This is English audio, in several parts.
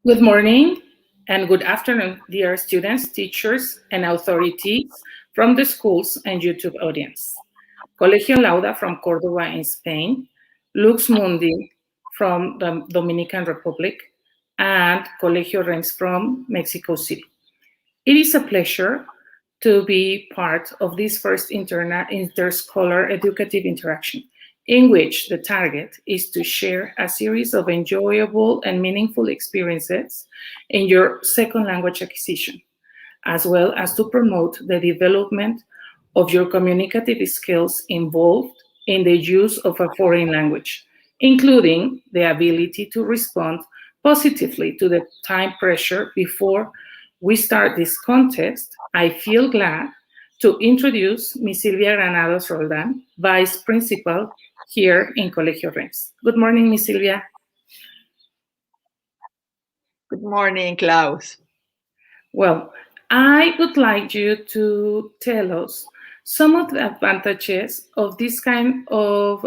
Good morning and good afternoon, dear students, teachers, and authorities from the schools and YouTube audience. Colegio Lauda from Córdoba in Spain, Lux Mundi from the Dominican Republic, and Colegio Renz from Mexico City. It is a pleasure to be part of this first interscholar educative interaction, in which the target is to share a series of enjoyable and meaningful experiences in your second language acquisition, as well as to promote the development of your communicative skills involved in the use of a foreign language, including the ability to respond positively to the time pressure. Before we start this contest, I feel glad to introduce Ms. Silvia Granados Roldan, Vice Principal here in Colegio Renz. Good morning, Ms. Silvia. Good morning, Klaus. Well, I would like you to tell us some of the advantages of this kind of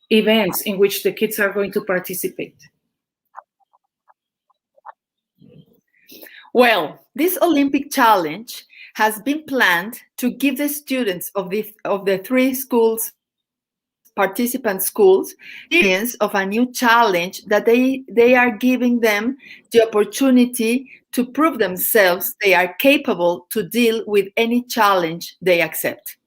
events in which the kids are going to participate. Well, this Olympic challenge has been planned to give the students of the three schools, participant schools, experience of a new challenge that they are giving them the opportunity to prove themselves they are capable to deal with any challenge they accept.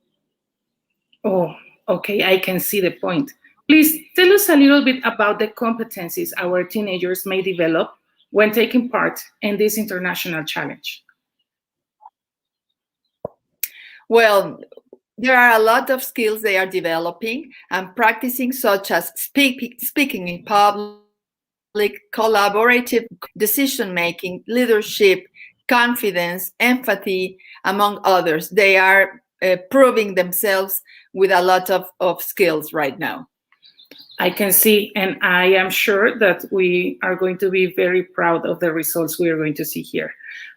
Oh, okay, I can see the point. Please tell us a little bit about the competencies our teenagers may develop when taking part in this international challenge. Well, there are a lot of skills they are developing and practicing, such as speaking in public, collaborative decision-making, leadership, confidence, empathy, among others. They are proving themselves with a lot of skills right now. I can see, and I am sure that we are going to be very proud of the results we are going to see here.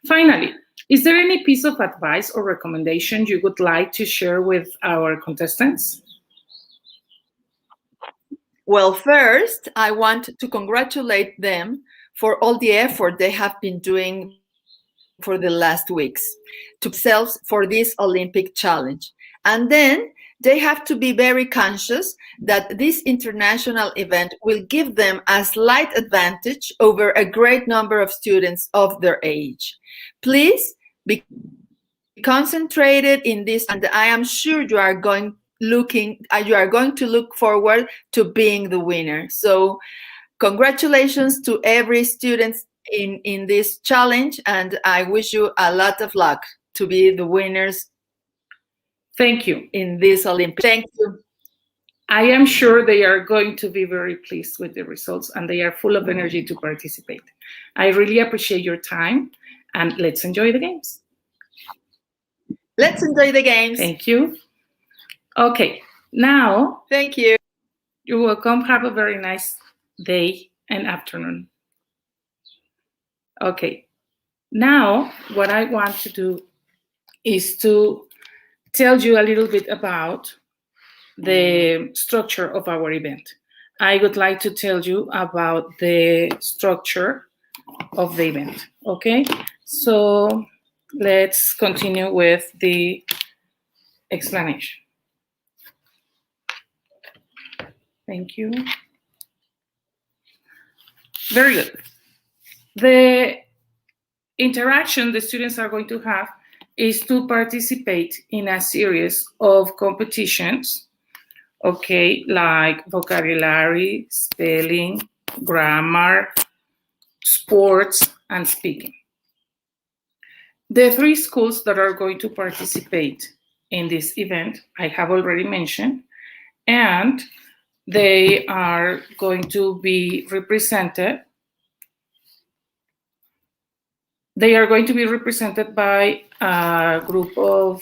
Finally, is there any piece of advice or recommendation you would like to share with our contestants? Well, first, I want to congratulate them for all the effort they have been doing for the last weeks to themselves for this Olympic challenge. And then they have to be very conscious that this international event will give them a slight advantage over a great number of students of their age. Please be concentrated in this, and I am sure you are going to look forward to being the winner. So congratulations to every student in this challenge, and I wish you a lot of luck to be the winners. Thank you. In this Olympics. Thank you. I am sure they are going to be very pleased with the results, and they are full of energy to participate. I really appreciate your time, and let's enjoy the games. Let's enjoy the games. Thank you. Okay, now. Thank you. You're welcome. Have a very nice day and afternoon. Okay, now what I want to do is to tell you a little bit about the structure of our event. I would like to tell you about the structure of the event, okay? So let's continue with the explanation. Thank you. Very good. The interaction the students are going to have is to participate in a series of competitions, okay, like vocabulary, spelling, grammar, sports, and speaking. The three schools that are going to participate in this event, I have already mentioned, and they are going to be represented. They are going to be represented by a group of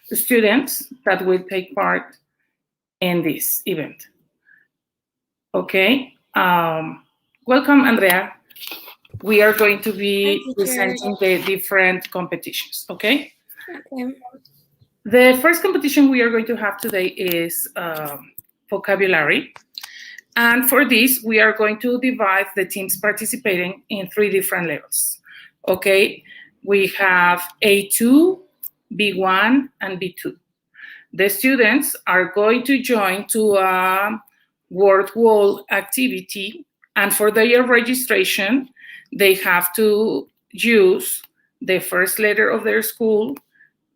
students that will take part in this event. Okay. Welcome, Andrea. We are going to be presenting the different competitions, okay? Okay. The first competition we are going to have today is vocabulary. And for this, we are going to divide the teams participating in three different levels. Okay, we have A2, B1, and B2. The students are going to join to a word wall activity, and for their registration, they have to use the first letter of their school,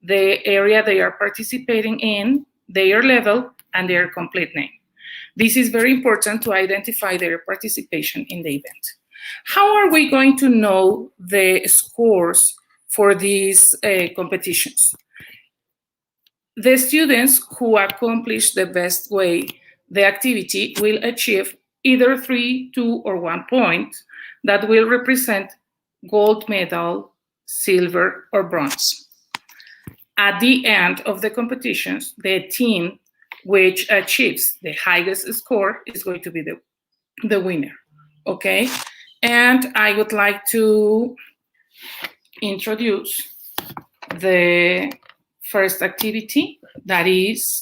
the area they are participating in, their level, and their complete name. This is very important to identify their participation in the event. How are we going to know the scores for these competitions? The students who accomplish the best way the activity will achieve either 3, 2, or 1 point that will represent gold medal, silver, or bronze. At the end of the competitions, the team which achieves the highest score is going to be the winner. Okay? And I would like to introduce the first activity, that is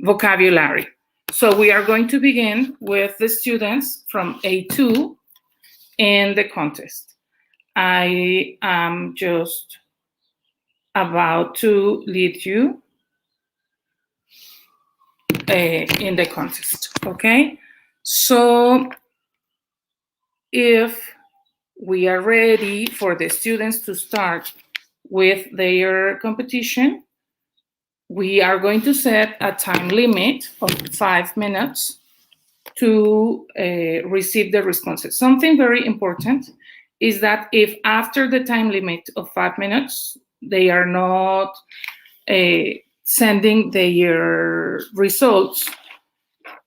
vocabulary. So we are going to begin with the students from A2 in the contest. I am just about to lead you in the contest, okay? So if we are ready for the students to start with their competition, we are going to set a time limit of 5 minutes to receive the responses. Something very important is that if after the time limit of 5 minutes, they are not sending their results,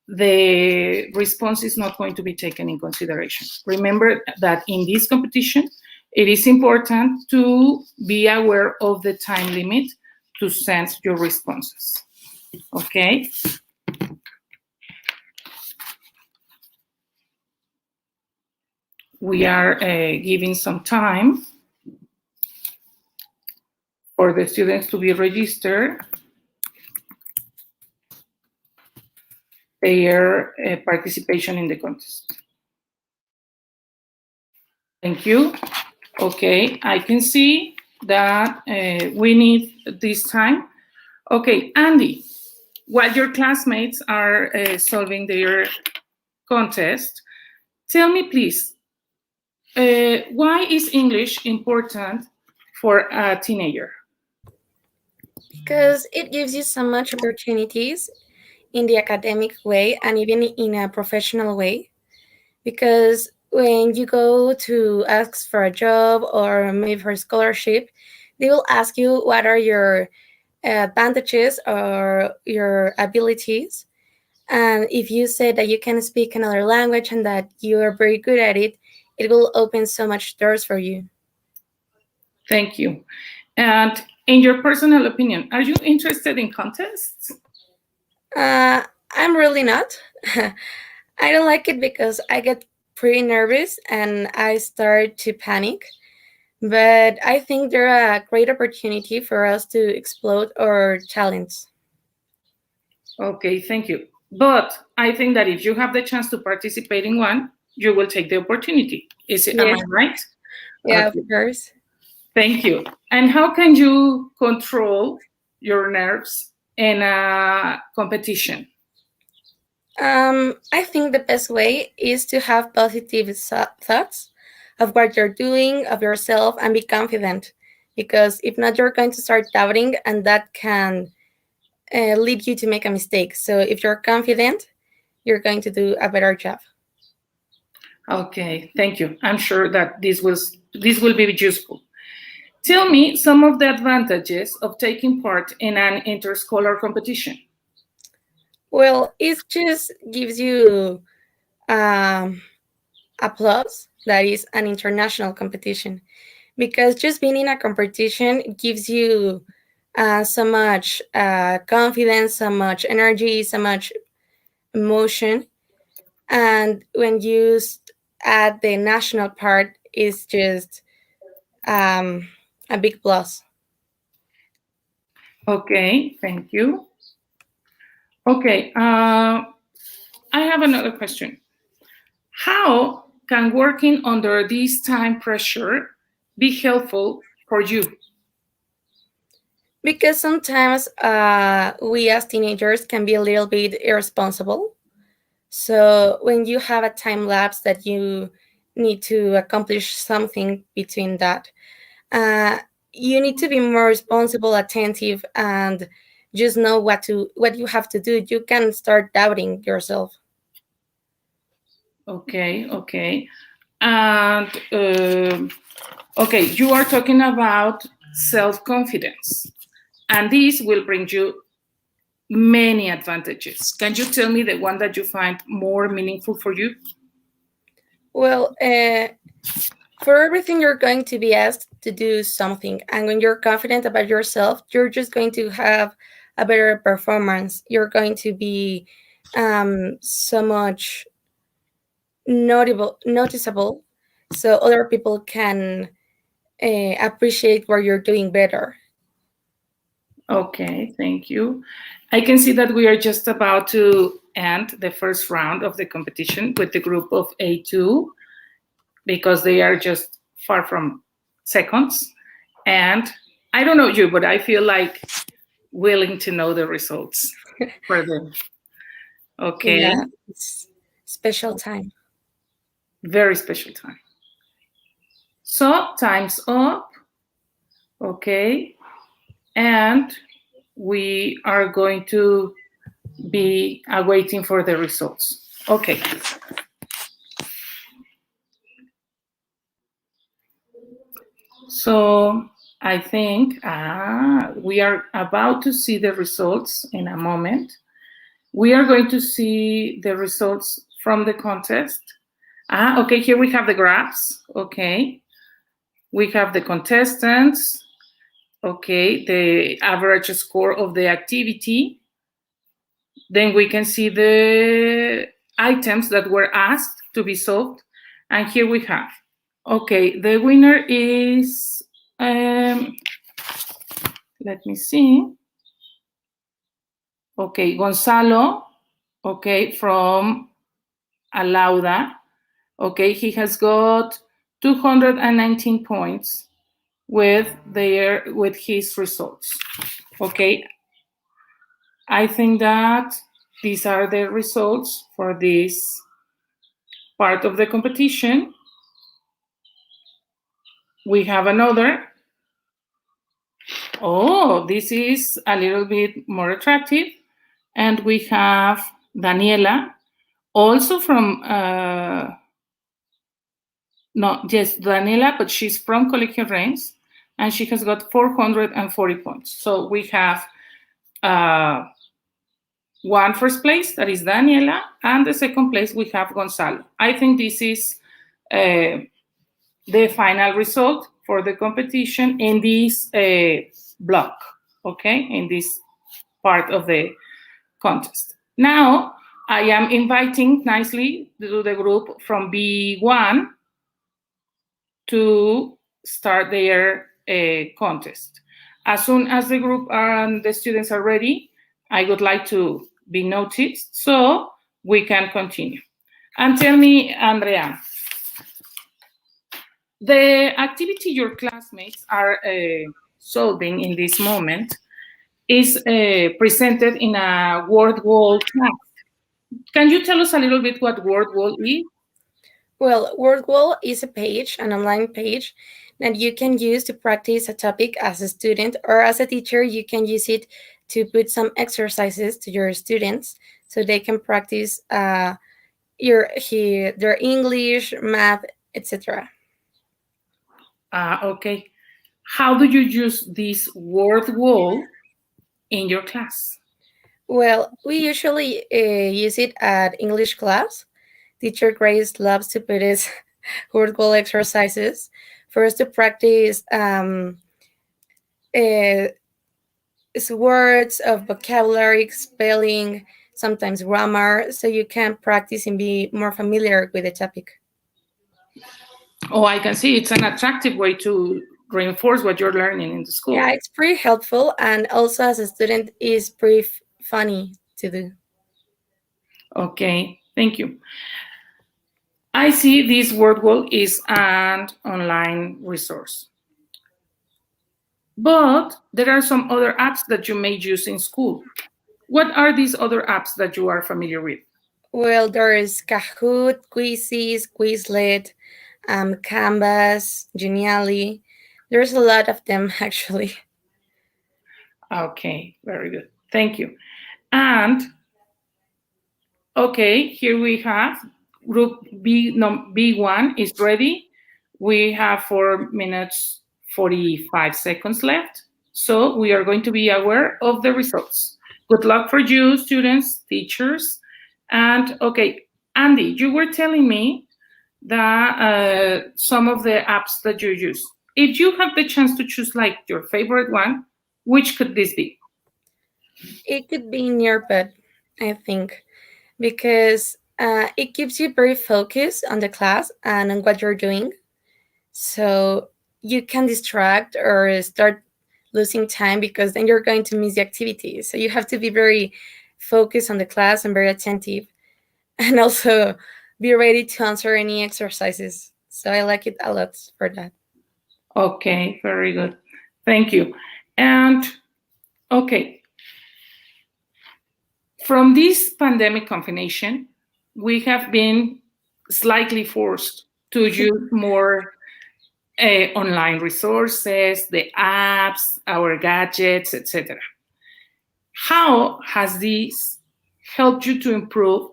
the response is not going to be taken in consideration. Remember that in this competition, it is important to be aware of the time limit to send your responses. Okay? We are giving some time for the students to be registered their participation in the contest. Thank you. Okay, I can see that we need this time. Okay, Andy, while your classmates are solving their contest, tell me please, why is English important for a teenager? Because it gives you so much opportunities in the academic way and even in a professional way. Because when you go to ask for a job or maybe for a scholarship, they will ask you what are your advantages or your abilities. And if you say that you can speak another language and that you are very good at it, it will open so much doors for you. Thank you. And in your personal opinion, are you interested in contests? I'm really not. I don't like it because I get pretty nervous and I start to panic. But I think they're a great opportunity for us to explode our talents. Okay, thank you. But I think that if you have the chance to participate in one, you will take the opportunity. Am Yeah, I right? yeah, of Okay, course. thank you. And how can you control your nerves in a competition? I think the best way is to have positive thoughts of what you're doing, of yourself, and be confident. Because if not, you're going to start doubting, and that can lead you to make a mistake. So if you're confident, you're going to do a better job. Okay, thank you. I'm sure that this will be useful. Tell me some of the advantages of taking part in an interscholar competition. Well, it just gives you um, applause that is an international competition because just being in a competition gives you so much confidence, so much energy, so much emotion. And when you add the national part, is just um, a big plus. Okay, thank you. Okay, I have another question. How can working under this time pressure be helpful for you? Because sometimes we as teenagers can be a little bit irresponsible. So when you have a time lapse that you need to accomplish something between that, uh, you need to be more responsible, attentive, and just know what you have to do. You can start doubting yourself. Okay, okay. And okay, you are talking about self confidence, and this will bring you many advantages. Can you tell me the one that you find more meaningful for you? Well, for everything, you're going to be asked to do something. And when you're confident about yourself, you're just going to have a better performance. You're going to be so much noticeable, so other people can appreciate what you're doing better. Okay, thank you. I can see that we are just about to end the first round of the competition with the group of A2 because they are just far from seconds. And I don't know you, but I feel like willing to know the results for them. Okay, Yeah, it's special time. very special time. So time's up. Okay, and we are going to be waiting for the results. Okay. So I think we are about to see the results in a moment. We are going to see the results from the contest. Okay, here we have the graphs. Okay, we have the contestants. Okay, the average score of the activity. Then we can see the items that were asked to be solved. And here we have. Okay, the winner is, let me see. Okay, Gonzalo, okay, from Alauda. Okay, he has got 219 points with his results. Okay, I think that these are the results for this part of the competition. We have another. Oh, this is a little bit more attractive. And we have Daniela, also from, no, yes, Daniela, but she's from Colegio Reims, and she has got 440 points. So we have one first place, that is Daniela, and the second place we have Gonzalo. I think this is the final result for the competition in this block, okay, in this part of the contest. Now, I am inviting nicely to the group from B1 to start their contest. As soon as the group and the students are ready, I would like to be noticed so we can continue. And tell me, Andrea, the activity your classmates are solving in this moment is presented in a word wall class. Can you tell us a little bit what word wall is? Well, WordWall is a page, an online page that you can use to practice a topic as a student, or as a teacher, you can use it to put some exercises to your students so they can practice their English, math, etc. Okay. How do you use this word wall in your class? Well, we usually use it at English class. Teacher Grace loves to put his word exercises for us to practice uh, words of vocabulary, spelling, sometimes grammar, so you can practice and be more familiar with the topic. Oh, I can see it's an attractive way to reinforce what you're learning in the Yeah, school. it's pretty helpful, and also as a student is pretty funny to do. Okay. Thank you. I see this word wall is an online resource. But there are some other apps that you may use in school. What are these other apps that you are familiar with? Well, there's Kahoot, Quizzes, Quizlet, Canvas, Genially. There's a lot of them actually. Okay, very good. Thank you. And okay, here we have group B, no, B1 is ready. We have 4 minutes 45 seconds left. So we are going to be aware of the results. Good luck for you, students, teachers. And okay, Andy, you were telling me that some of the apps that you use. If you have the chance to choose like your favorite one, which could this be? It could be Nearpod, I think, because it keeps you very focused on the class and on what you're doing. So you can distract or start losing time because then you're going to miss the activity. So you have to be very focused on the class and very attentive and also be ready to answer any exercises. So I like it a lot for that. Okay, very good. Thank you. And okay, from this pandemic confination, we have been slightly forced to use more online resources, the apps, our gadgets, etc. How has this helped you to improve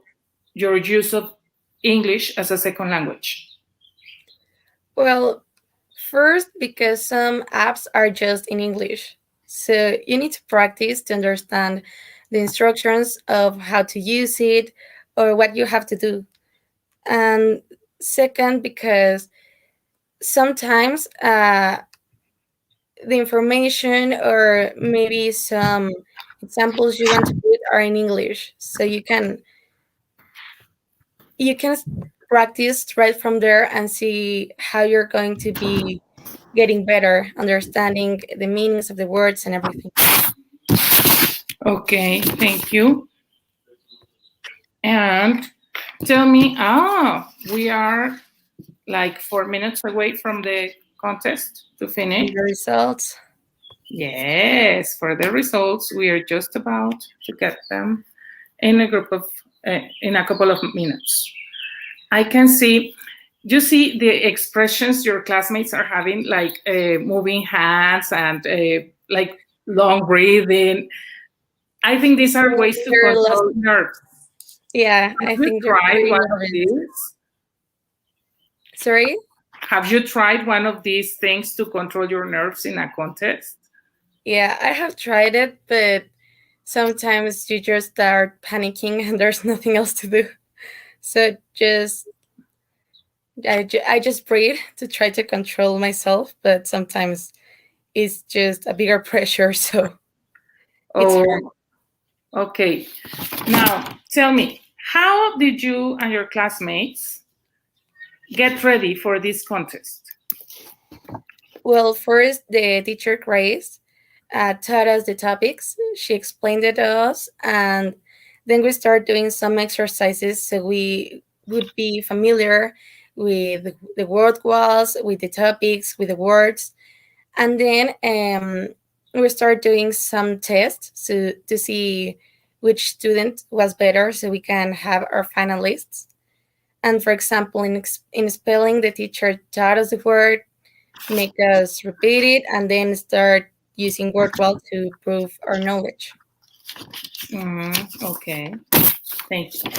your use of English as a second language? Well, first, because some apps are just in English. So you need to practice to understand the instructions of how to use it or what you have to do. And second, because sometimes the information or maybe some examples you want to put are in English. So you can practice right from there and see how you're going to be getting better understanding the meanings of the words and everything. Okay, thank you. And tell me, we are like 4 minutes away from the contest to And finish. the results. Yes, for the results, we are just about to get them in a group of in a couple of minutes. I can see, you see the expressions your classmates are having, like moving hands and like long breathing. I think these are ways to They're lost. control nerves. Yeah, Have I you think they're tried very one of nervous. these? Sorry. Have you tried one of these things to control your nerves in a contest? Yeah, I have tried it, but sometimes you just start panicking and there's nothing else to do. So I just breathe to try to control myself, but sometimes it's just a bigger pressure, so it's hard. Oh, okay. Now, tell me, how did you and your classmates get ready for this contest? Well, first the teacher Grace taught us the topics. She explained it to us, and then we started doing some exercises so we would be familiar with the word walls, with the topics, with the words, and then we started doing some tests to see which student was better, so we can have our finalists. And for example, in spelling, the teacher taught us the word, make us repeat it, and then start using wordwall to prove our knowledge. Okay, thank you.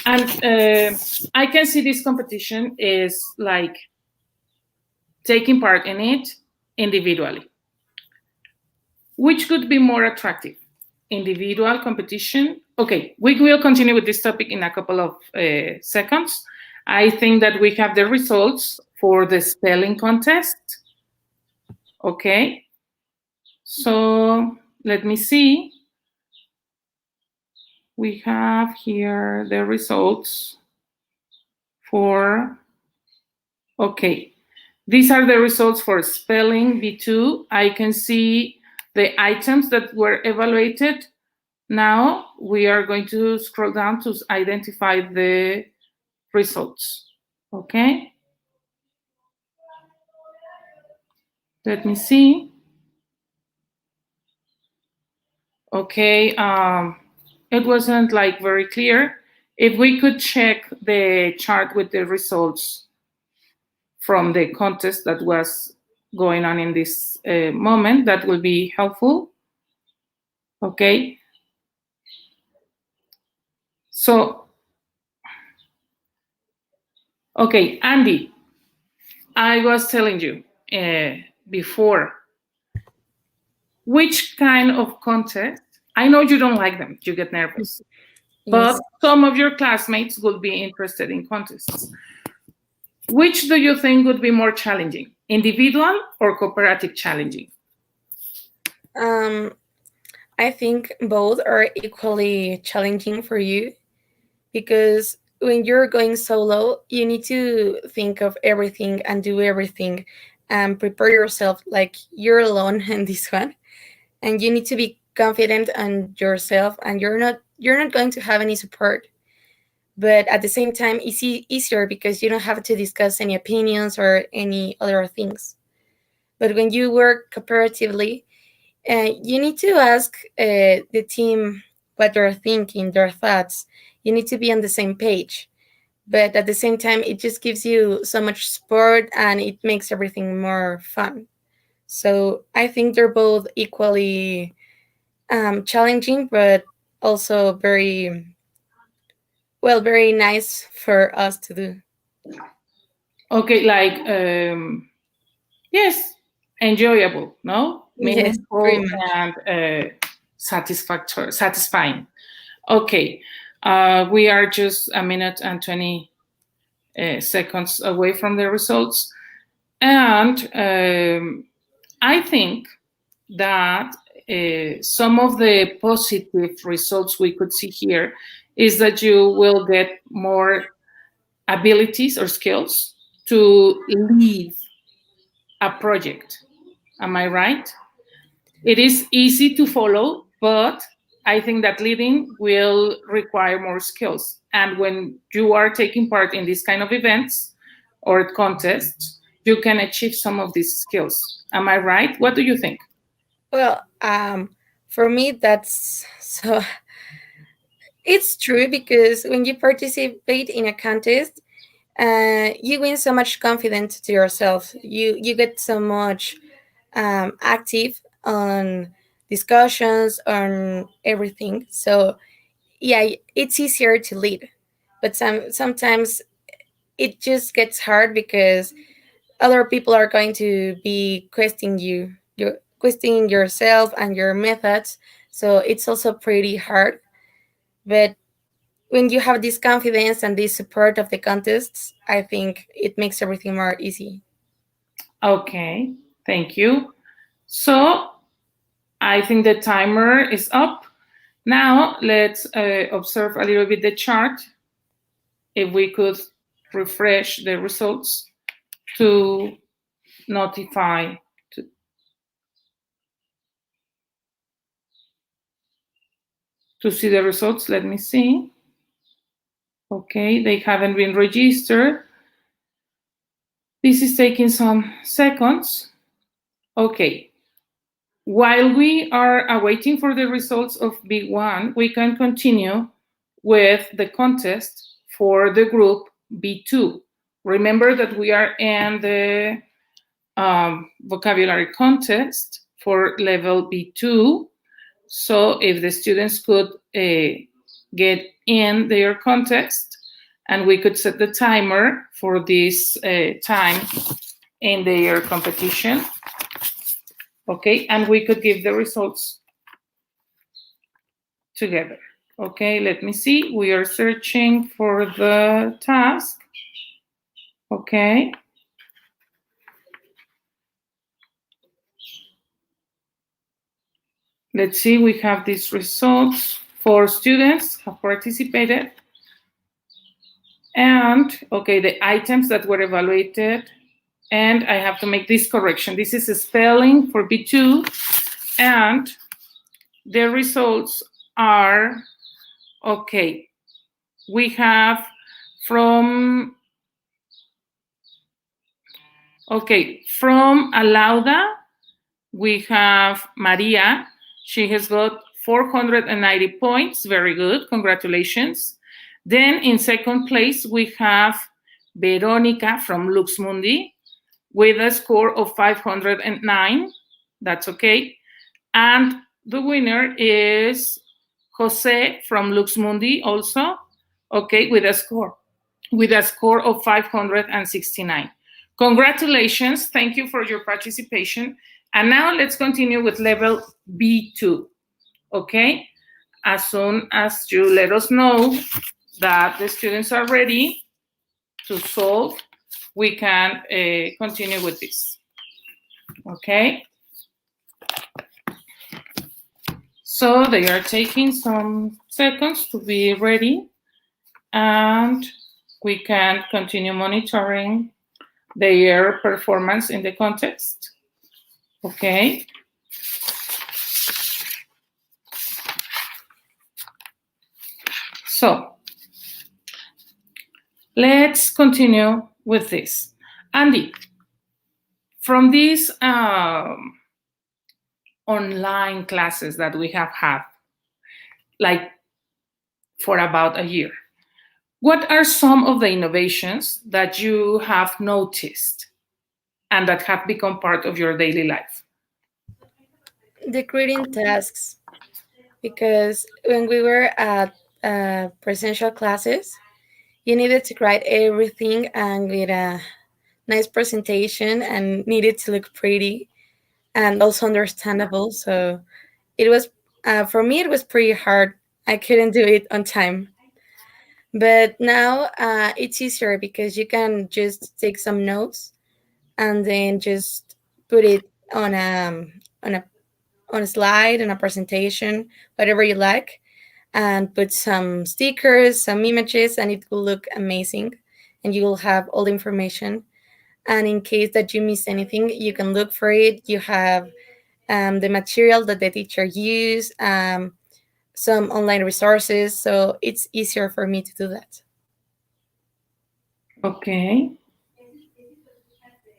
And I can see this competition is like taking part in it individually. Which could be more attractive? Individual competition? Okay, we will continue with this topic in a couple of seconds. I think that we have the results for the spelling contest. Okay, so let me see. We have here the results for, okay, these are the results for spelling B2. I can see the items that were evaluated Now we are going to scroll down to identify the results. Okay? Let me see. Okay, it wasn't like very clear. If we could check the chart with the results from the contest that was going on in this moment, that will be helpful. Okay. So, okay, Andy, I was telling you before, which kind of contest? I know you don't like them, you get nervous, but Yes. some of your classmates would be interested in contests. Which do you think would be more challenging, individual or cooperative challenging? Um, I think both are equally challenging for you because when you're going solo, you need to think of everything and do everything and prepare yourself like you're alone in this one. And you need to be confident on yourself and you're not going to have any support. But at the same time, it's easier because you don't have to discuss any opinions or any other things. But when you work cooperatively, you need to ask the team what they're thinking, their thoughts. You need to be on the same page. But at the same time, it just gives you so much support and it makes everything more fun. So I think they're both equally challenging, but also very nice for us to do. Okay, like, yes, enjoyable, no? Yes, pretty Meaningful much. and satisfactory, satisfying. Okay, we are just a minute and 20 seconds away from the results. And I think that some of the positive results we could see here is that you will get more abilities or skills to lead a project. Am I right? It is easy to follow, but I think that leading will require more skills. And when you are taking part in these kind of events or contests, you can achieve some of these skills. Am I right? What do you think? Well, for me, that's so. It's true because when you participate in a contest, you win so much confidence to yourself. You get so much active on discussions on everything. So yeah, it's easier to lead, but sometimes it just gets hard because other people are going to be questioning yourself and your methods. So it's also pretty hard. But when you have this confidence and this support of the contests, I think it makes everything more easy. Okay, thank you. So I think the timer is up. Now let's observe a little bit the chart. If we could refresh the results to notify to see the results. Let me see. Okay, they haven't been registered. This is taking some seconds. Okay, while we are awaiting for the results of B1, we can continue with the contest for the group B2. Remember that we are in the vocabulary contest for level B2. So if the students could get in their context and we could set the timer for this time in their competition. Okay, and we could give the results together. Okay, let me see. We are searching for the task. Okay. Let's see, we have these results. 4 students have participated. And, okay, the items that were evaluated. And I have to make this correction. This is a spelling for B2. And the results are, okay, we have from, okay, from Alauda, we have Maria. She has got 490 points. Very good. Congratulations. Then in second place, we have Veronica from Luxmundi with a score of 509. That's okay. And the winner is Jose from Luxmundi also, okay, with a score of 569. Congratulations. Thank you for your participation. And now let's continue with level B2, okay? As soon as you let us know that the students are ready to solve, we can continue with this, okay? So they are taking some seconds to be ready, and we can continue monitoring their performance in the contest. Okay. So let's continue with this. Andy, from these online classes that we have had, like for about a year, what are some of the innovations that you have noticed and that have become part of your daily life? The creating tasks, because when we were at presential classes, you needed to write everything and with a nice presentation and needed to look pretty and also understandable. So it was, for me, it was pretty hard. I couldn't do it on time. But now it's easier because you can just take some notes and then just put it on a on a slide, on a presentation, whatever you like, and put some stickers, some images, and it will look amazing. And you will have all the information. And in case that you miss anything, you can look for it. You have the material that the teacher used, some online resources. So it's easier for me to do that. Okay.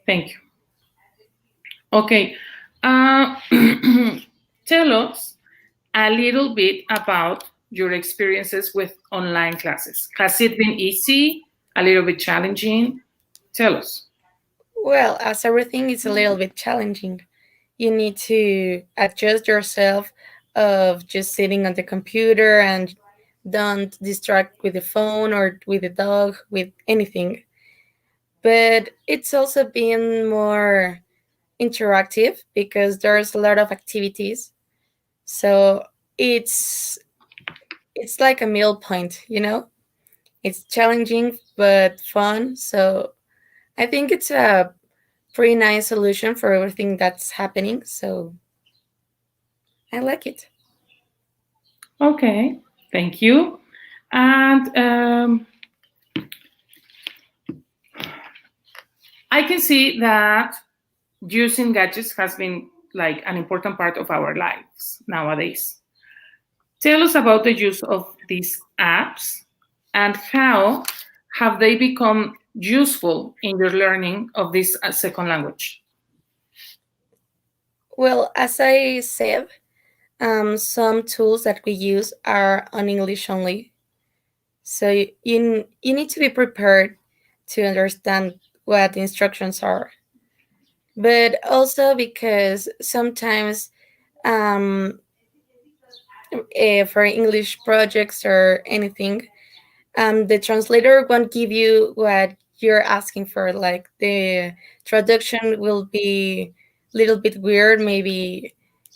Thank you. Okay. Uh, tell us a little bit about your experiences with online classes. Has it been easy, a little bit challenging? Tell us. Well, as everything is a little bit challenging, you need to adjust yourself of just sitting on the computer and don't distract with the phone or with the dog, with anything. But it's also been more interactive because there's a lot of activities. So it's it's like a middle point, you know? It's challenging but fun. So I think it's a pretty nice solution for everything that's happening. So I like it. Okay. Thank you. And I can see that using gadgets has been like an important part of our lives nowadays. Tell us about the use of these apps and how have they become useful in your learning of this second language? Well, as I said, some tools that we use are on English only. So you need to be prepared to understand what the instructions are. But also because sometimes um, for English projects or anything, the translator won't give you what you're asking for. Like the traduction will be a little bit weird. Maybe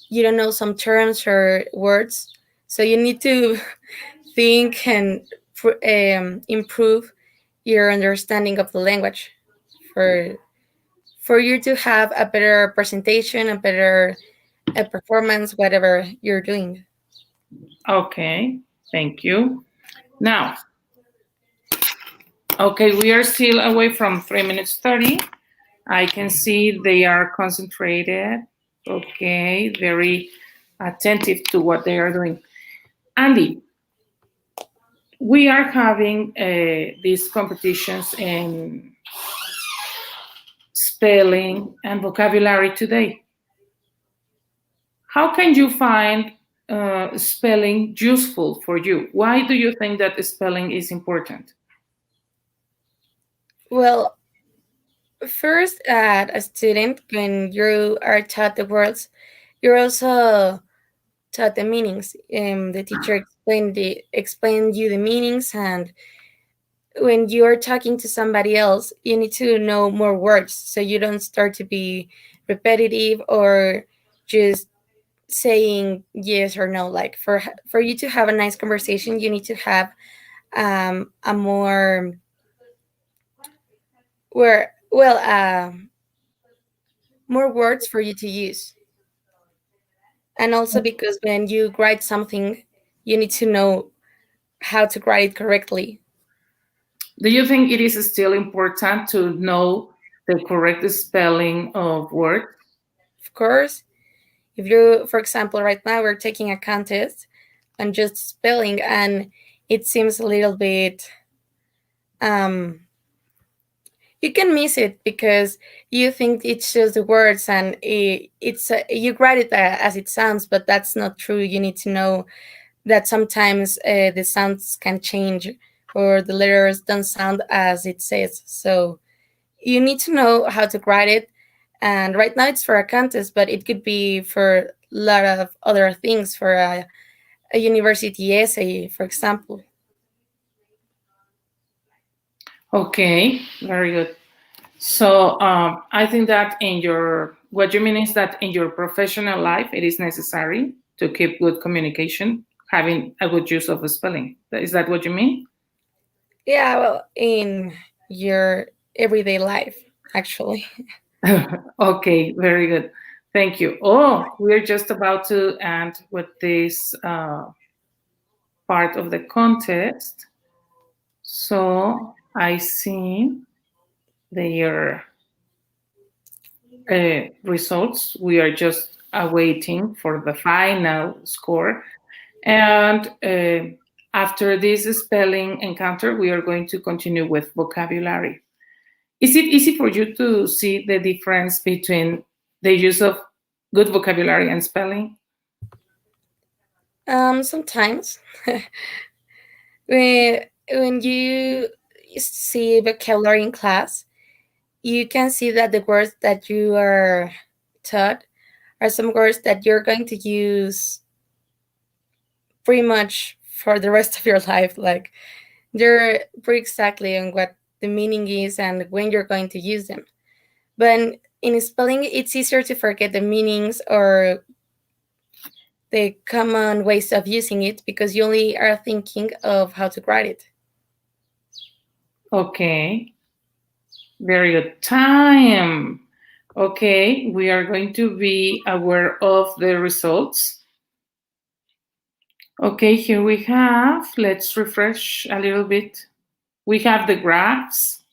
you don't know some terms or words. So you need to think and improve your understanding of the language for you to have a better presentation, a better performance, whatever you're doing. Okay, thank you. Now, okay, we are still away from 3 minutes 30. I can see they are concentrated. Okay, very attentive to what they are doing. Andy, we are having these competitions in spelling and vocabulary today. How can you find spelling useful for you? Why do you think that spelling is important? Well, first, as a student, when you are taught the words, you're also taught the meanings. The teacher explain you the meanings, and when you're talking to somebody else, you need to know more words so you don't start to be repetitive or just saying yes or no. Like for you to have a nice conversation, you need to have a where well more words for you to use. And also because when you write something, you need to know how to write it correctly. Do you think it is still important to know the correct spelling of words? Of course, if you, for example, right now we're taking a contest on just spelling, and it seems a little bit um you can miss it because you think it's just the words, and it's you write it as it sounds, but that's not true. You need to know that sometimes the sounds can change, or the letters don't sound as it says. So you need to know how to write it. And right now it's for a contest, but it could be for a lot of other things, for a university essay, for example. Okay, very good. So I think that what you mean is that in your professional life, it is necessary to keep good communication, having a good use of spelling. Is that what you mean? Yeah, well, in your everyday life, actually. Okay, very good. Thank you. Oh, we're just about to end with this part of the contest. So I see their results. We are just awaiting for the final score. And after this spelling encounter, we are going to continue with vocabulary. Is it easy for you to see the difference between the use of good vocabulary and spelling? Sometimes when you see vocabulary in class, you can see that the words that you are taught are some words that you're going to use pretty much for the rest of your life. Like they're pretty exactly on what the meaning is and when you're going to use them. But in spelling, it's easier to forget the meanings or the common ways of using it because you only are thinking of how to write it. Okay, very good. Time. Okay, we are going to be aware of the results. Okay, here we have, let's refresh a little bit. We have the graphs,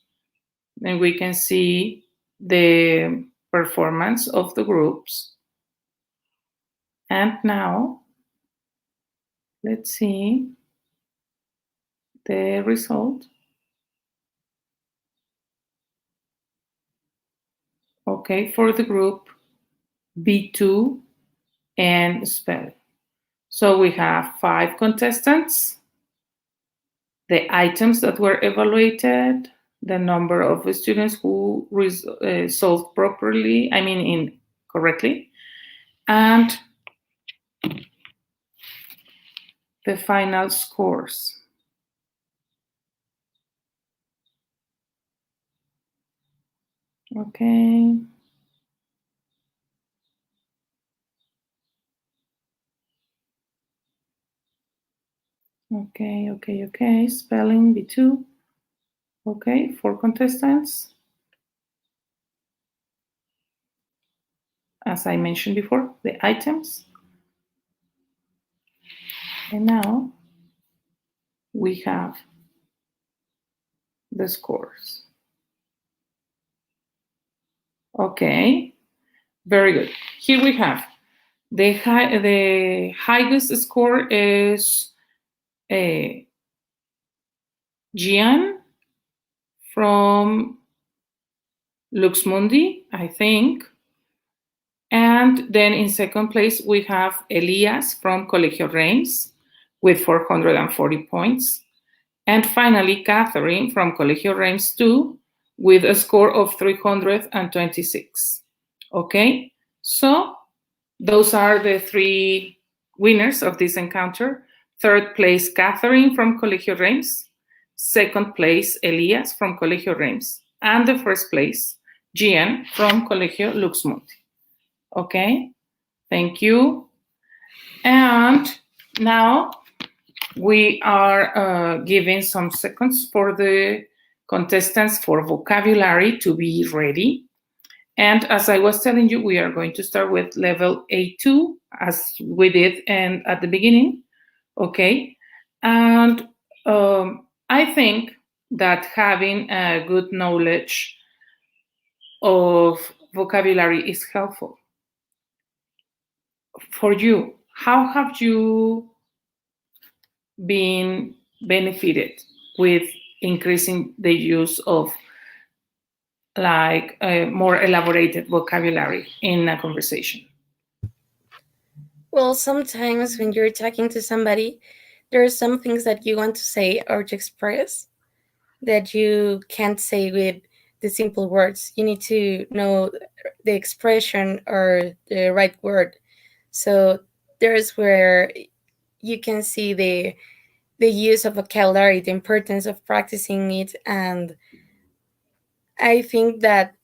and we can see the performance of the groups. And now, let's see the result. Okay, for the group B2 and spelling. So we have 5 contestants, the items that were evaluated, the number of students who solved properly, correctly, and the final scores. Okay. Okay. Spelling B2. Okay, 4 contestants. As I mentioned before, the items. And now we have the scores. Okay, very good. Here we have The highest score is uh, Gian from Luxmundi, I think. And then in second place, we have Elias from Colegio Reims with 440 points. And finally, Catherine from Colegio Reims 2 with a score of 326. Okay, so those are the three winners of this encounter. Third place, Catherine from Colegio Reims. Second place, Elias from Colegio Reims. And the first place, Gian from Colegio Luxmundi. Okay, thank you. And now we are giving some seconds for the contestants for vocabulary to be ready. And as I was telling you, we are going to start with level A2 as we did and at the beginning. Okay. And I think that having a good knowledge of vocabulary is helpful for you. How have you been benefited with increasing the use of like a more elaborated vocabulary in a conversation? Well, sometimes when you're talking to somebody, there are some things that you want to say or to express that you can't say with the simple words. You need to know the expression or the right word. So there's where you can see the use of vocabulary, the importance of practicing it. And I think that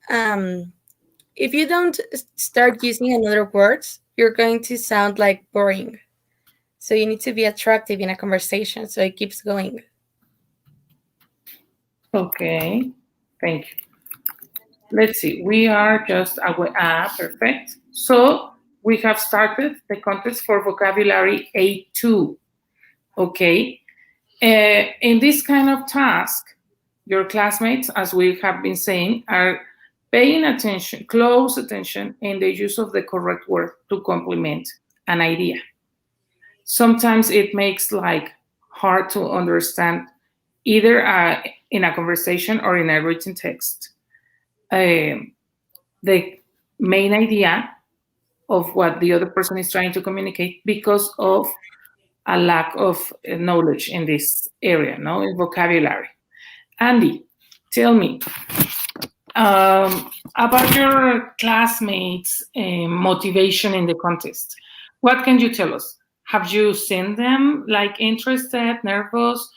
um, if you don't start using another words, you're going to sound like boring. So you need to be attractive in a conversation so it keeps going. Okay, thank you. Let's see, we are just away. Perfect. So we have started the contest for vocabulary A2. Okay. In this kind of task, your classmates, as we have been saying, are paying attention, close attention in the use of the correct word to complement an idea. Sometimes it makes like hard to understand either in a conversation or in a written text the main idea of what the other person is trying to communicate because of a lack of knowledge in this area, no, in vocabulary. Andy, tell me about your classmates' motivation in the contest. What can you tell us? Have you seen them like interested, nervous?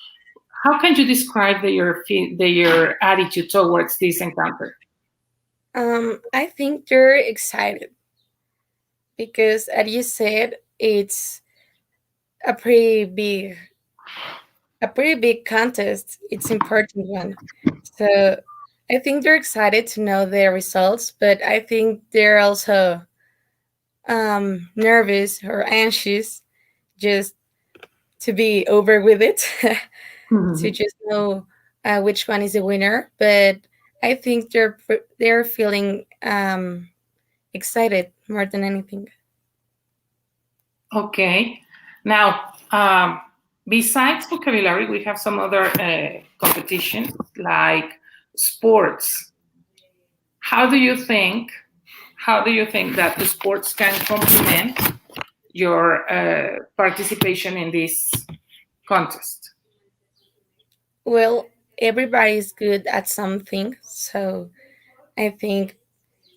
How can you describe their attitude towards this encounter? I think they're excited because, as you said, it's a pretty big, a pretty big contest. It's important one. So I think they're excited to know their results, but I think they're also nervous or anxious just to be over with it, to just know which one is the winner. But I think they're feeling excited more than anything. Okay. Now, besides vocabulary, we have some other competitions like sports. How do you think? How do you think that the sports can complement your participation in this contest? Well, everybody's good at something, so I think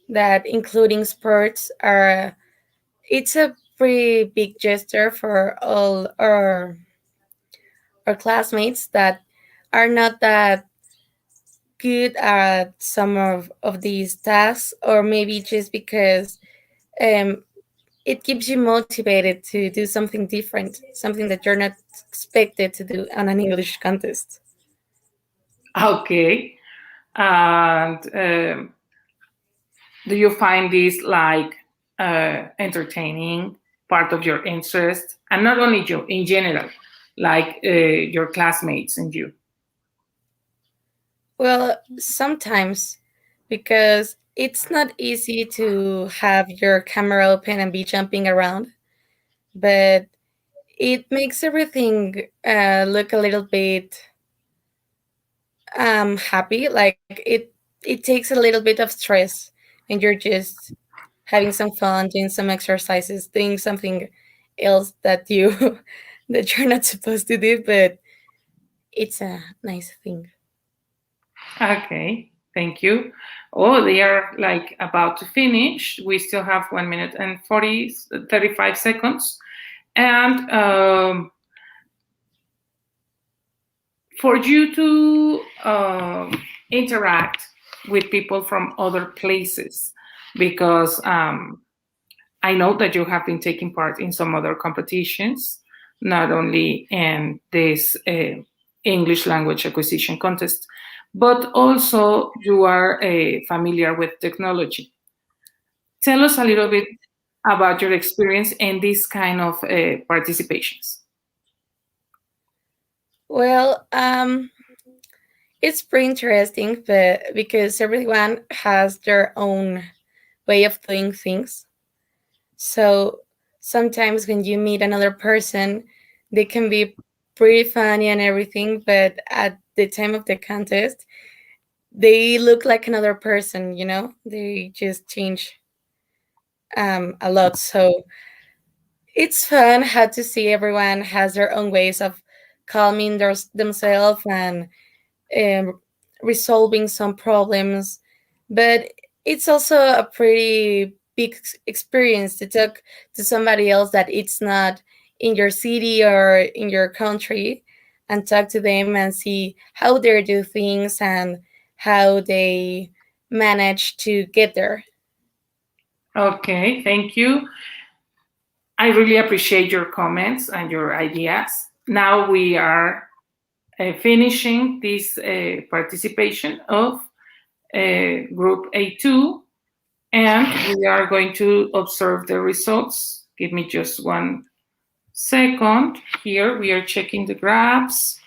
that including sports are it's a pretty big gesture for all our classmates that are not that good at some of these tasks, or maybe just because um, it keeps you motivated to do something different, something that you're not expected to do on an English contest. Okay. And do you find this like entertaining, part of your interest, and not only you, in general, like your classmates and you? Well, sometimes because it's not easy to have your camera open and be jumping around, but it makes everything look a little bit happy. Like it takes a little bit of stress, and you're just having some fun, doing some exercises, doing something else that you that you're not supposed to do, but it's a nice thing. Okay, thank you. Oh, they are like about to finish. We still have 1 minute and 35 seconds. And for you to interact with people from other places, because I know that you have been taking part in some other competitions, not only in this English language acquisition contest, but also you are familiar with technology. Tell us a little bit about your experience in this kind of participations. Well, it's pretty interesting, but because everyone has their own way of doing things. So sometimes when you meet another person, they can be pretty funny and everything, but at the time of the contest, they look like another person, you know? They just change a lot. So it's fun how to see everyone has their own ways of calming themselves and um, resolving some problems. But it's also a pretty big experience to talk to somebody else that it's not in your city or in your country, and talk to them and see how they do things and how they manage to get there. Okay, thank you. I really appreciate your comments and your ideas. Now we are finishing this participation of Group A2, and we are going to observe the results. Give me just 1 second. Here we are checking the graphs.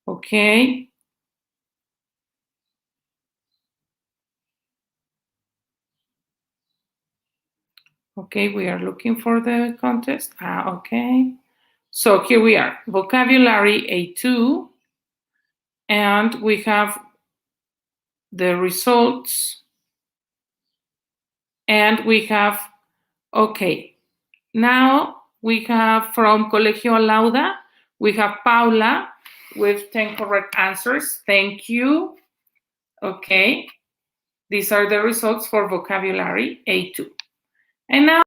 Okay. Okay, we are looking for the contest. Okay. So here we are, vocabulary A2, and we have the results, and we have, okay, now we have from Colegio Lauda, we have Paula with 10 correct answers. Thank you. Okay, these are the results for vocabulary A2. And now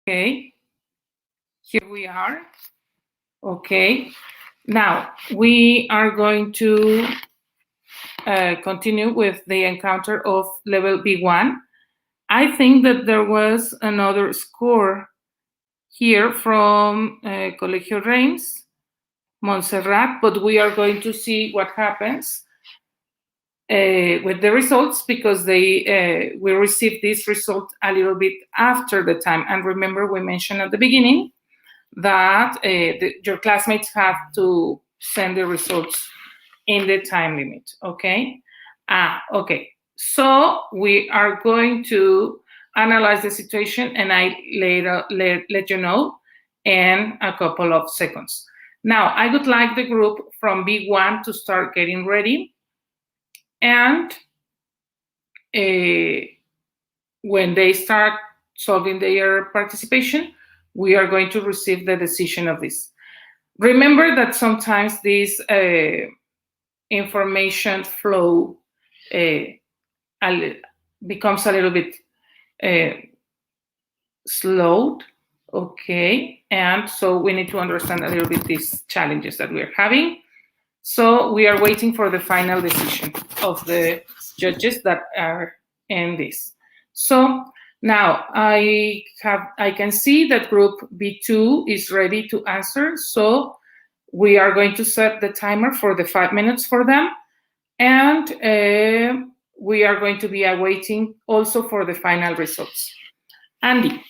okay, here we are. Okay, now we are going to continue with the encounter of level B1. I think that there was another score here from Colegio Reims, Montserrat, but we are going to see what happens with the results, because they we received this result a little bit after the time. And remember, we mentioned at the beginning that your classmates have to send the results in the time limit, okay? Okay. So we are going to analyze the situation, and I later let you know in a couple of seconds. Now, I would like the group from B1 to start getting ready, and when they start solving their participation, we are going to receive the decision of this. Remember that sometimes this information flow becomes a little bit slowed, okay? And so we need to understand a little bit these challenges that we're having. So we are waiting for the final decision of the judges that are in this. So now I can see that group B2 is ready to answer. So we are going to set the timer for the 5 minutes for them. And we are going to be awaiting also for the final results. Andy,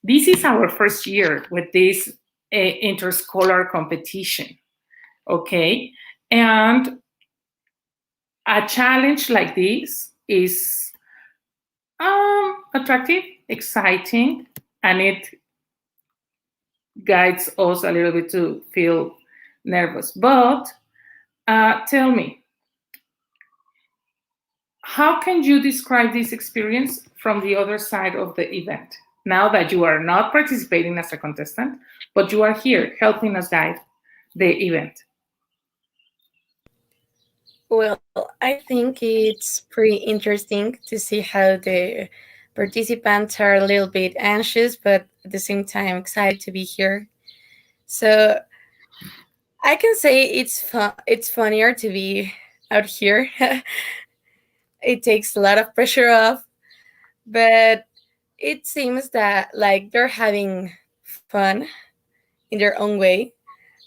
this is our first year with this interscholar competition, okay? And a challenge like this is attractive, exciting, and it guides us a little bit to feel nervous. But tell me, how can you describe this experience from the other side of the event? Now that you are not participating as a contestant, but you are here helping us guide the event. Well, I think it's pretty interesting to see how the participants are a little bit anxious, but at the same time excited to be here. So I can say it's fun. It's funnier to be out here. It takes a lot of pressure off, but it seems that like they're having fun in their own way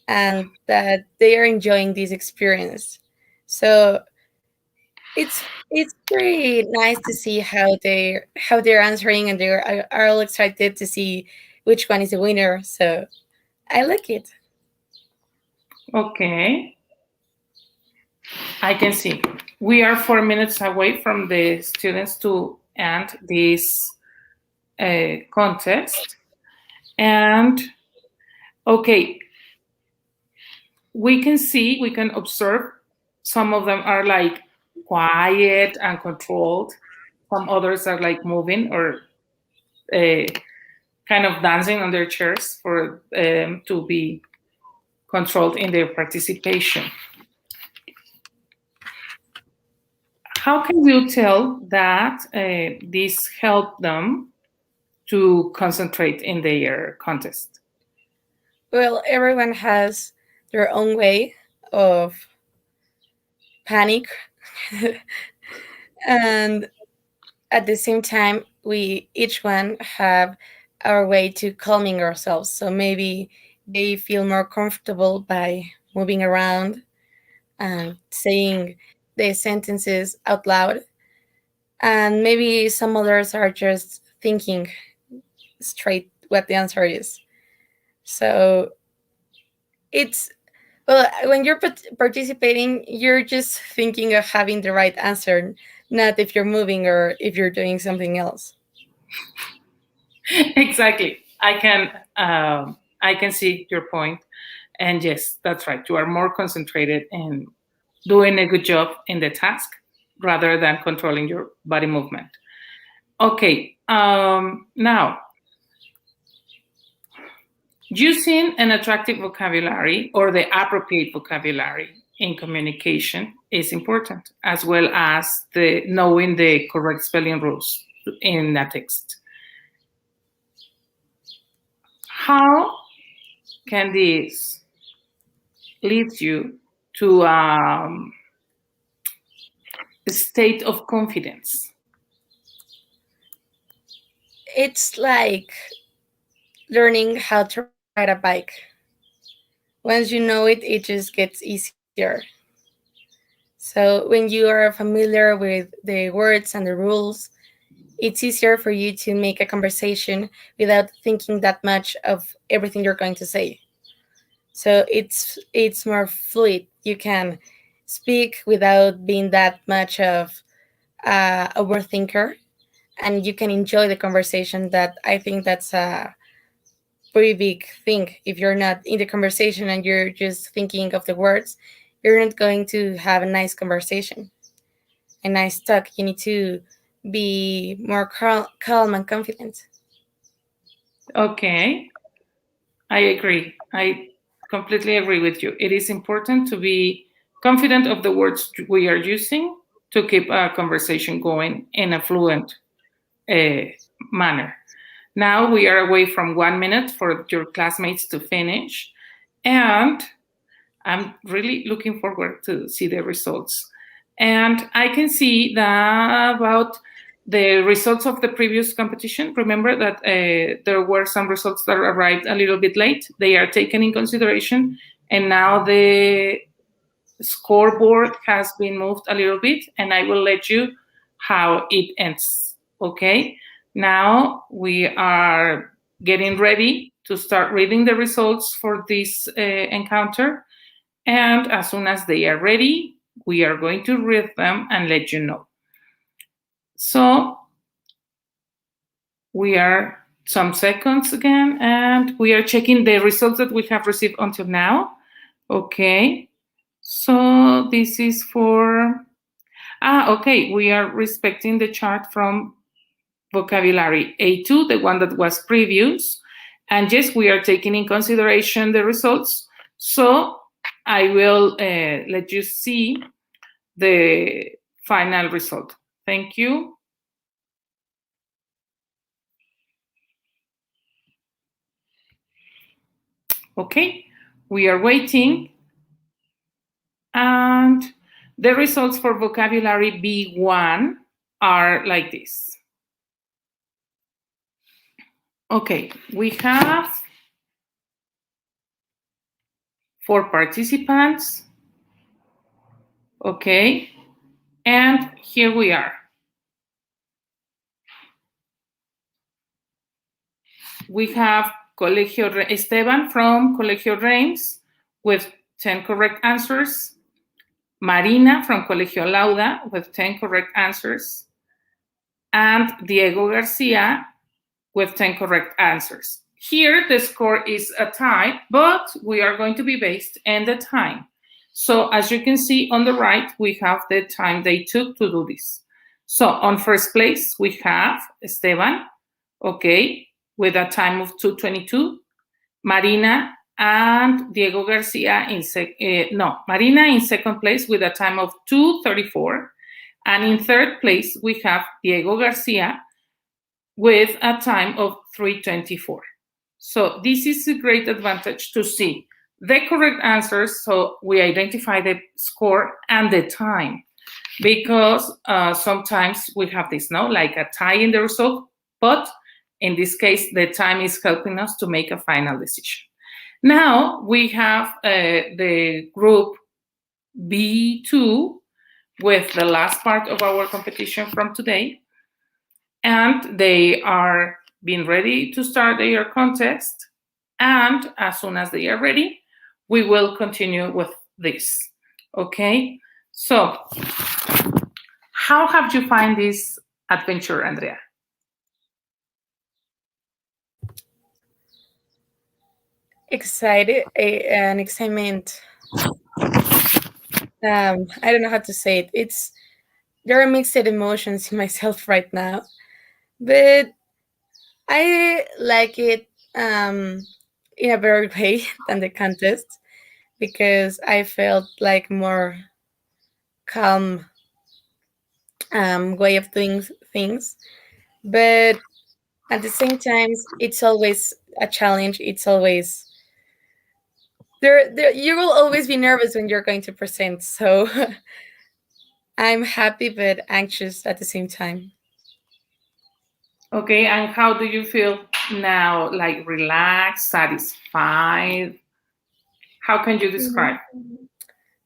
and that they are enjoying this experience. So it's pretty nice to see how they're answering and are all excited to see which one is the winner. So I like it. Okay, I can see. We are 4 minutes away from the students to end this contest. And okay, we can observe some of them are like quiet and controlled. Some others are like moving or uh, kind of dancing on their chairs for to be controlled in their participation. How can you tell that this helped them to concentrate in their contest? Well, everyone has their own way of panic, and at the same time, we each one have our way to calming ourselves. So maybe they feel more comfortable by moving around and saying the sentences out loud. And maybe some others are just thinking straight what the answer is. So it's, well, when you're participating, you're just thinking of having the right answer, not if you're moving or if you're doing something else. Exactly. I can see your point, and yes, that's right. You are more concentrated in doing a good job in the task rather than controlling your body movement. Okay. Now, using an attractive vocabulary or the appropriate vocabulary in communication is important, as well as the knowing the correct spelling rules in a text. How can this lead you to a state of confidence? It's like learning how to ride a bike. Once you know it, it just gets easier. So when you are familiar with the words and the rules, it's easier for you to make a conversation without thinking that much of everything you're going to say. So it's more fluid. You can speak without being that much of a overthinker, and you can enjoy the conversation. That I think that's a pretty big thing. If you're not in the conversation and you're just thinking of the words, you're not going to have a nice conversation, a nice talk. You need to be more calm and confident. Okay, I agree. I completely agree with you. It is important to be confident of the words we are using to keep a conversation going in a fluent uh, manner. Now we are away from 1 minute for your classmates to finish, and I'm really looking forward to see the results. And I can see that about the results of the previous competition. Remember that there were some results that arrived a little bit late. They are taken in consideration, and now the scoreboard has been moved a little bit, and I will let you how it ends. Okay, now we are getting ready to start reading the results for this encounter. And as soon as they are ready, we are going to read them and let you know. So we are some seconds again, and we are checking the results that we have received until now. Okay, so this is for, okay, we are respecting the chart from vocabulary A2, the one that was previous. And yes, we are taking in consideration the results. So I will let you see the final result. Thank you. Okay, we are waiting. And the results for vocabulary B1 are like this. Okay, we have 4 participants. Okay, and here we are. We have Esteban from Colegio Reims with 10 correct answers. Marina from Colegio Lauda with 10 correct answers. And Diego Garcia with 10 correct answers. Here, the score is a tie, but we are going to be based on the time. So as you can see on the right, we have the time they took to do this. So on first place, we have Esteban, okay, with a time of 2:22. Marina and Diego Garcia Marina in second place with a time of 2:34. And in third place, we have Diego Garcia with a time of 3:24. So this is a great advantage to see the correct answers, so we identify the score and the time, because sometimes we have this, no, like a tie in the result, but in this case, the time is helping us to make a final decision. Now we have the group B2 with the last part of our competition from today, and they are being ready to start their contest. And as soon as they are ready, we will continue with this. Okay, so how have you find this adventure, Andrea? Excited, an excitement. I don't know how to say it. There are mixed emotions in myself right now, but I like it in a better way than the contest, because I felt like more calm way of doing things. But at the same time, it's always a challenge. It's always there. You will always be nervous when you're going to present. So I'm happy but anxious at the same time. Okay, and how do you feel now? Like relaxed, satisfied? How can you describe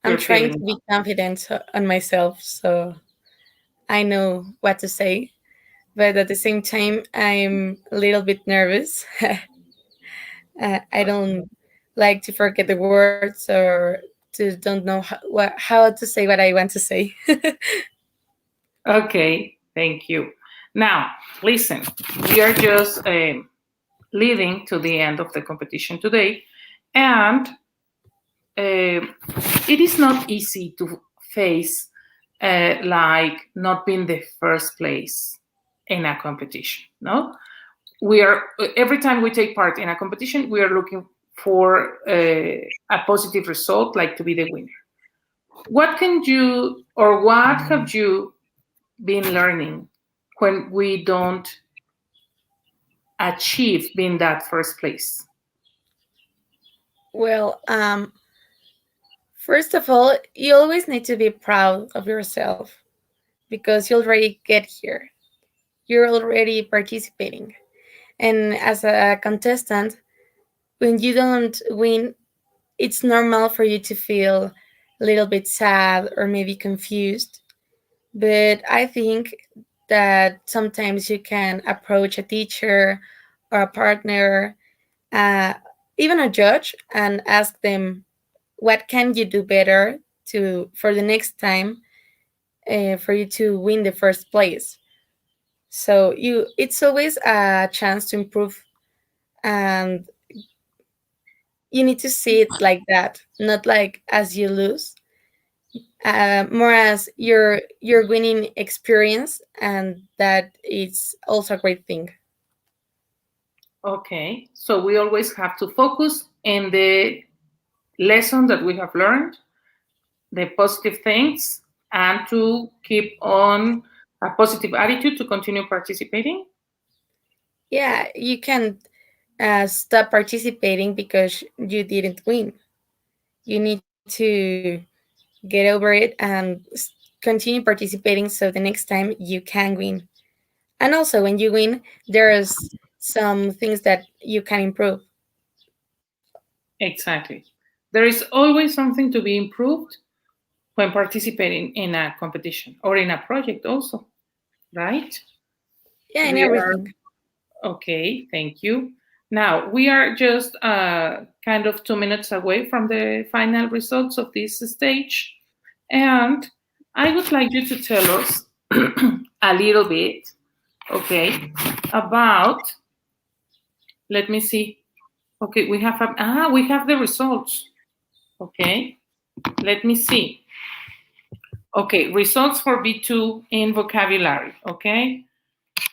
I'm your trying feeling? to be confident on myself, so I know what to say. But at the same time, I'm a little bit nervous. I don't like to forget the words or to don't know how to say what I want to say. Okay, thank you. Now, listen, we are just leading to the end of the competition today, and it is not easy to face like not being the first place in a competition. No, we are every time we take part in a competition, we are looking for a positive result, like to be the winner. What can you, or what have you been learning when we don't achieve being that first place? Well, first of all, you always need to be proud of yourself because you already get here. You're already participating. And as a contestant, when you don't win, it's normal for you to feel a little bit sad or maybe confused. But I think that sometimes you can approach a teacher or a partner, uh, even a judge, and ask them, what can you do better to for the next time, for you to win the first place. So it's always a chance to improve, and you need to see it like that, not like as you lose, more as your winning experience, and that it's also a great thing. Okay, so we always have to focus in the lesson that we have learned, the positive things, and to keep on a positive attitude to continue participating. Yeah, you can stop participating because you didn't win. You need to get over it and continue participating so the next time you can win. And also, when you win, there's some things that you can improve. Exactly. There is always something to be improved when participating in a competition or in a project, also, right? Yeah, in We are everything. okay, thank you. Now, we are just kind of 2 minutes away from the final results of this stage. And I would like you to tell us a little bit, okay, about, let me see. Okay, we have the results. Okay, let me see. Okay, results for B2 in vocabulary. Okay,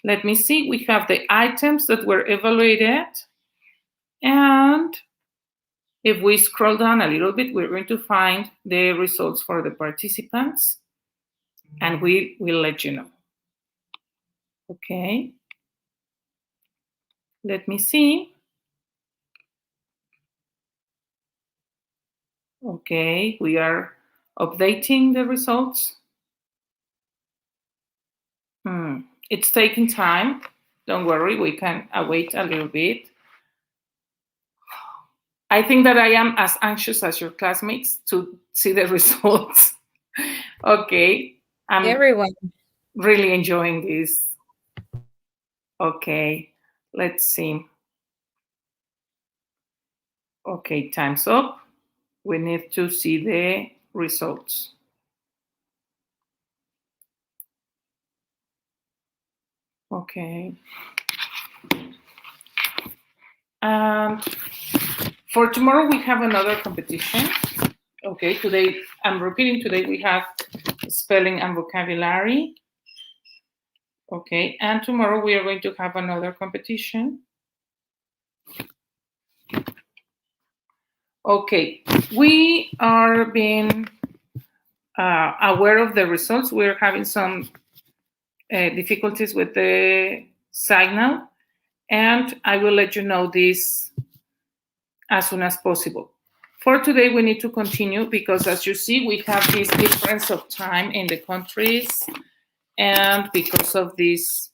let me see. We have the items that were evaluated. And if we scroll down a little bit, we're going to find the results for the participants, and we will let you know. Okay, let me see. Okay, we are updating the results. It's taking time. Don't worry, we can wait a little bit. I think that I am as anxious as your classmates to see the results. Okay, I'm Everyone. really enjoying this. Okay, let's see. Okay, time's up. We need to see the results. Okay. And for tomorrow, we have another competition. Okay, today, I'm repeating, today we have spelling and vocabulary. Okay, and tomorrow we are going to have another competition. Okay, we are being aware of the results. We're having some difficulties with the signal, and I will let you know this as soon as possible. For today, we need to continue because, as you see, we have this difference of time in the countries, and because of this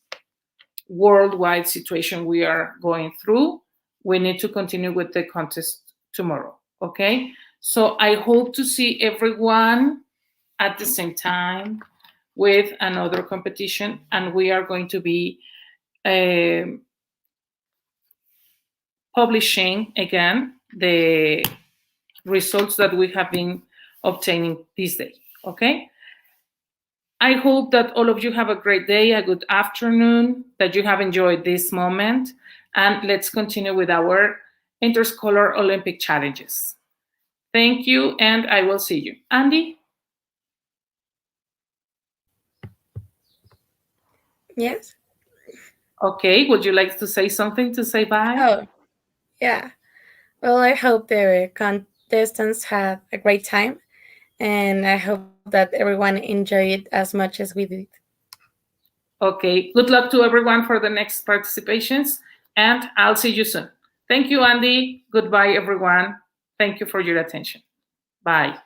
worldwide situation we are going through, we need to continue with the contest tomorrow. Okay? So I hope to see everyone at the same time with another competition, and we are going to be publishing again the results that we have been obtaining this day. Okay? I hope that all of you have a great day, a good afternoon, that you have enjoyed this moment, and let's continue with our interscholar Olympic challenges. Thank you, and I will see you. Andy? Yes. Okay, would you like to say something to say bye? Oh, yeah. Well, I hope the contestants had a great time, and I hope that everyone enjoyed it as much as we did. Okay, good luck to everyone for the next participations, and I'll see you soon. Thank you, Andy. Goodbye, everyone. Thank you for your attention. Bye.